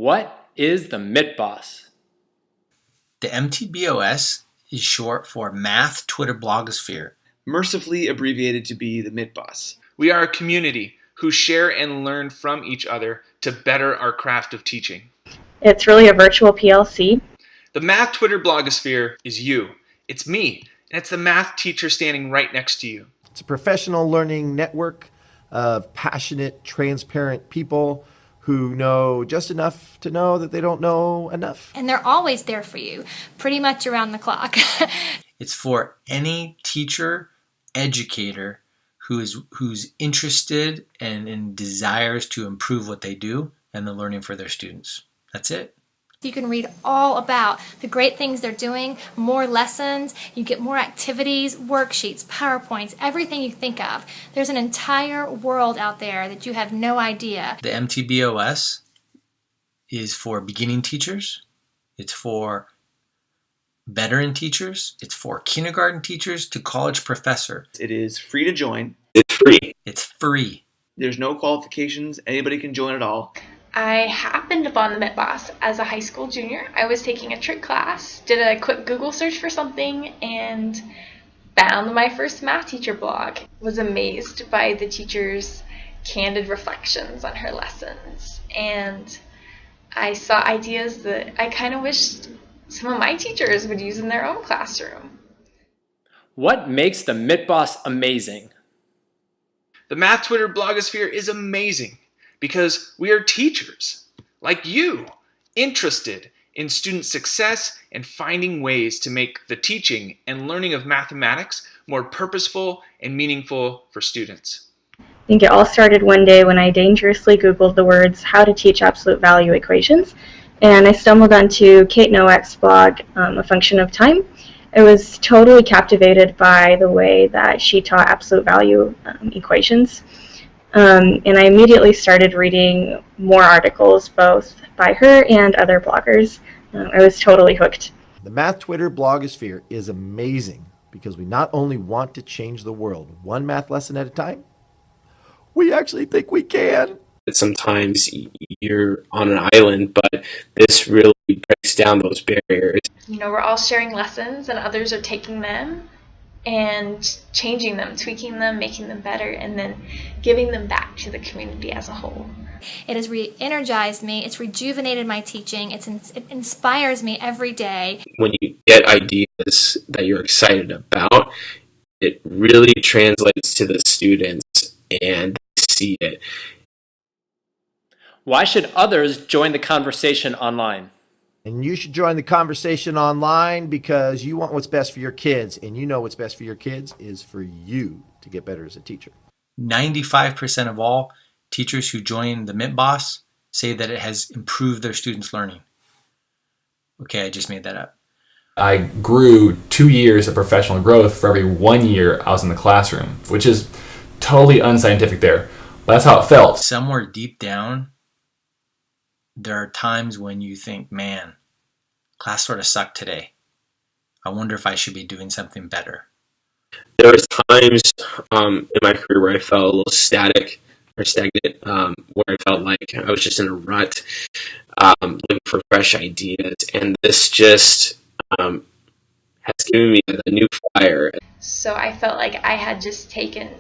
What is the MTBoS? The MTBoS is short for Math Twitter Blogosphere, mercifully abbreviated to be the MTBoS. We are a community who share and learn from each other to better our craft of teaching. It's really a virtual PLC. The Math Twitter Blogosphere is you. It's me. And it's the math teacher standing right next to you. It's a professional learning network of passionate, transparent people who know just enough to know that they don't know enough. And they're always there for you, pretty much around the clock. It's for any teacher, educator who's interested and desires to improve what they do and the learning for their students. That's it. You can read all about the great things they're doing, more lessons, you get more activities, worksheets, PowerPoints, everything you think of. There's an entire world out there that you have no idea. The MTBoS is for beginning teachers. It's for veteran teachers. It's for kindergarten teachers to college professor. It is free to join. It's free. It's free. There's no qualifications. Anybody can join at all. I happened upon the MTBoS as a high school junior. I was taking a trick class, did a quick Google search for something, and found my first math teacher blog. Was amazed by the teacher's candid reflections on her lessons. And I saw ideas that I kind of wished some of my teachers would use in their own classroom. What makes the MTBoS amazing? The Math Twitter Blogosphere is amazing because we are teachers, like you, interested in student success and finding ways to make the teaching and learning of mathematics more purposeful and meaningful for students. I think it all started one day when I dangerously Googled the words "how to teach absolute value equations," and I stumbled onto Kate Nowak's blog, A Function of Time. I was totally captivated by the way that she taught absolute value equations. And I immediately started reading more articles, both by her and other bloggers. I was totally hooked. The Math Twitter Blogosphere is amazing because we not only want to change the world one math lesson at a time, we actually think we can. Sometimes you're on an island, but this really breaks down those barriers. You know, we're all sharing lessons and others are taking them and changing them, tweaking them, making them better, and then giving them back to the community as a whole. It has re-energized me, it's rejuvenated my teaching, it inspires me every day. When you get ideas that you're excited about, it really translates to the students and they see it. Why should others join the conversation online? And you should join the conversation online because you want what's best for your kids, and you know what's best for your kids is for you to get better as a teacher. 95% of all teachers who join the MTBoS say that it has improved their students' learning. Okay, I just made that up. I grew 2 years of professional growth for every 1 year I was in the classroom, which is totally unscientific there. But that's how it felt. Somewhere deep down, there are times when you think, man, class sort of sucked today. I wonder if I should be doing something better. There was times in my career where I felt a little static or stagnant, where I felt like I was just in a rut, looking for fresh ideas. And this just has given me a new fire. So I felt like I had just taken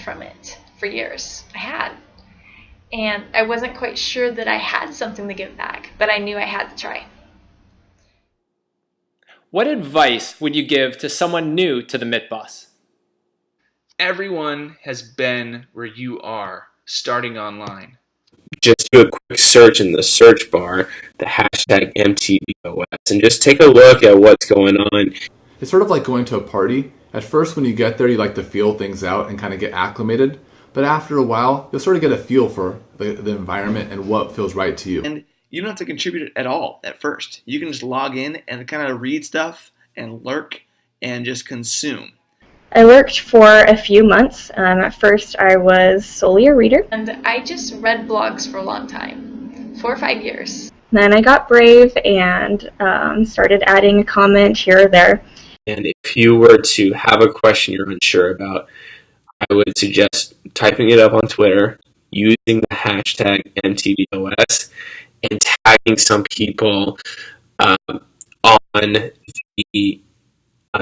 from it for years. I had. And I wasn't quite sure that I had something to give back, but I knew I had to try. What advice would you give to someone new to the MTBoS? Everyone has been where you are, starting online. Just do a quick search in the search bar, the hashtag MTBoS, and just take a look at what's going on. It's sort of like going to a party. At first, when you get there, you like to feel things out and kind of get acclimated. But after a while, you'll sort of get a feel for the environment and what feels right to you. And you don't have to contribute at all at first. You can just log in and kind of read stuff and lurk and just consume. I lurked for a few months. At first, I was solely a reader. And I just read blogs for a long time, 4 or 5 years. Then I got brave and started adding a comment here or there. And if you were to have a question you're unsure about, I would suggest typing it up on Twitter, using the hashtag MTBoS, and tagging some people on the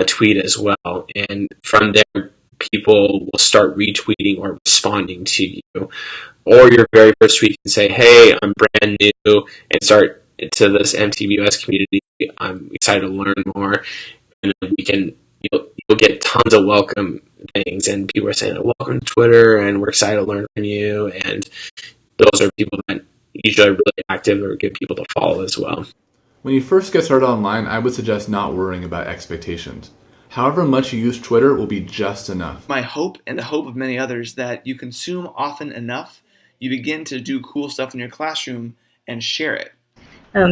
tweet as well. And from there, people will start retweeting or responding to you. Or your very first tweet can say, hey, I'm brand new, and start to this MTBoS community. I'm excited to learn more. And then you'll get tons of welcome things, and people are saying, welcome to Twitter, and we're excited to learn from you. And those are people that usually are really active or good people to follow as well. When you first get started online, I would suggest not worrying about expectations. However much you use Twitter will be just enough. My hope, and the hope of many others, that you consume often enough, you begin to do cool stuff in your classroom and share it.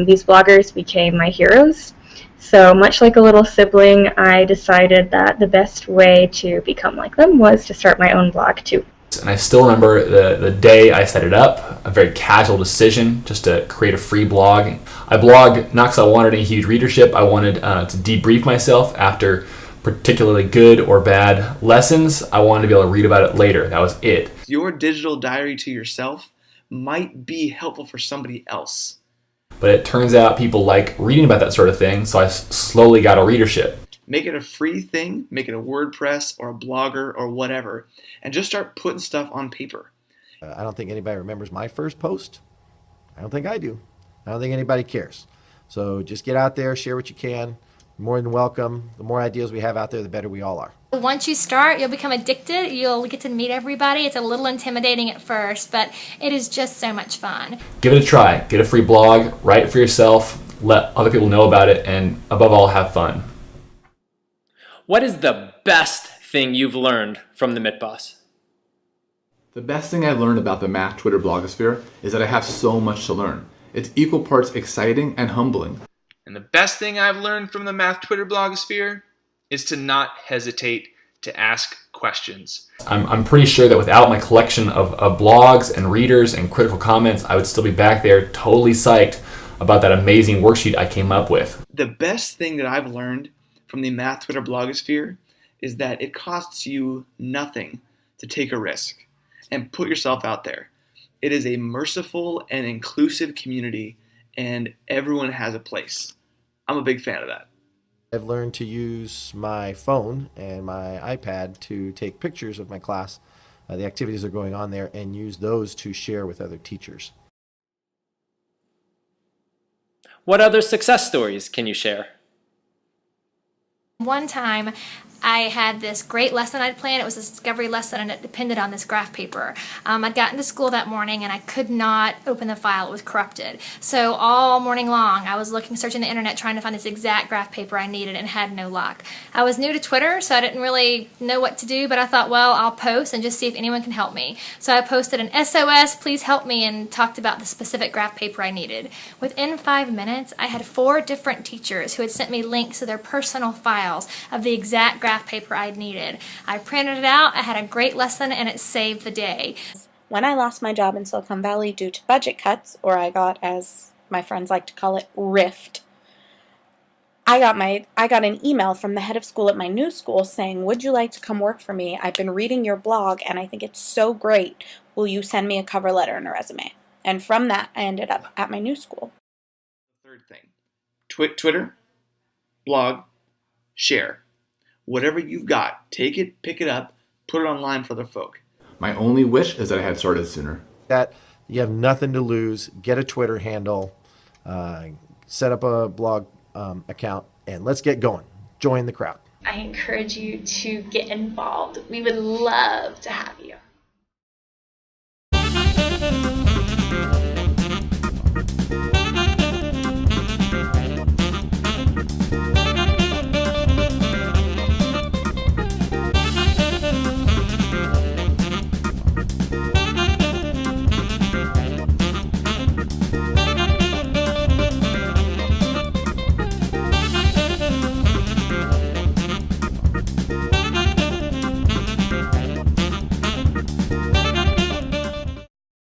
These bloggers became my heroes. So much like a little sibling, I decided that the best way to become like them was to start my own blog too. And I still remember the day I set it up, a very casual decision just to create a free blog. I blogged not because I wanted any huge readership. I wanted to debrief myself after particularly good or bad lessons. I wanted to be able to read about it later. That was it. Your digital diary to yourself might be helpful for somebody else. But it turns out people like reading about that sort of thing, so I slowly got a readership. Make it a free thing, make it a WordPress or a Blogger or whatever, and just start putting stuff on paper. I don't think anybody remembers my first post. I don't think I do. I don't think anybody cares. So just get out there, share what you can. More than welcome. The more ideas we have out there, the better we all are. Once you start, you'll become addicted. You'll get to meet everybody. It's a little intimidating at first, but it is just so much fun. Give it a try. Get a free blog, write it for yourself, let other people know about it, and above all, have fun. What is the best thing you've learned from the MTBoS? The best thing I've learned about the math Twitter blogosphere is that I have so much to learn. It's equal parts exciting and humbling. And the best thing I've learned from the math Twitter blogosphere is to not hesitate to ask questions. I'm pretty sure that without my collection of blogs and readers and critical comments, I would still be back there totally psyched about that amazing worksheet I came up with. The best thing that I've learned from the math Twitter blogosphere is that it costs you nothing to take a risk and put yourself out there. It is a merciful and inclusive community, and everyone has a place. I'm a big fan of that. I've learned to use my phone and my iPad to take pictures of my class, the activities that are going on there, and use those to share with other teachers. What other success stories can you share? One time, I had this great lesson I'd planned. It was a discovery lesson, and it depended on this graph paper. I'd gotten to school that morning, and I could not open the file. It was corrupted. So all morning long, I was searching the internet, trying to find this exact graph paper I needed, and had no luck. I was new to Twitter, so I didn't really know what to do, but I thought, well, I'll post and just see if anyone can help me. So I posted an SOS, please help me, and talked about the specific graph paper I needed. Within 5 minutes, I had 4 different teachers who had sent me links to their personal files of the exact graph paper I'd needed. I printed it out, I had a great lesson, and it saved the day. When I lost my job in Silicon Valley due to budget cuts, or I got, as my friends like to call it, riffed, I got an email from the head of school at my new school saying, would you like to come work for me? I've been reading your blog and I think it's so great. Will you send me a cover letter and a resume? And from that, I ended up at my new school. Third thing, Twitter, blog, share. Whatever you've got, take it, pick it up, put it online for other folk. My only wish is that I had started sooner. That you have nothing to lose. Get a Twitter handle, set up a blog account, and let's get going. Join the crowd. I encourage you to get involved. We would love to have you.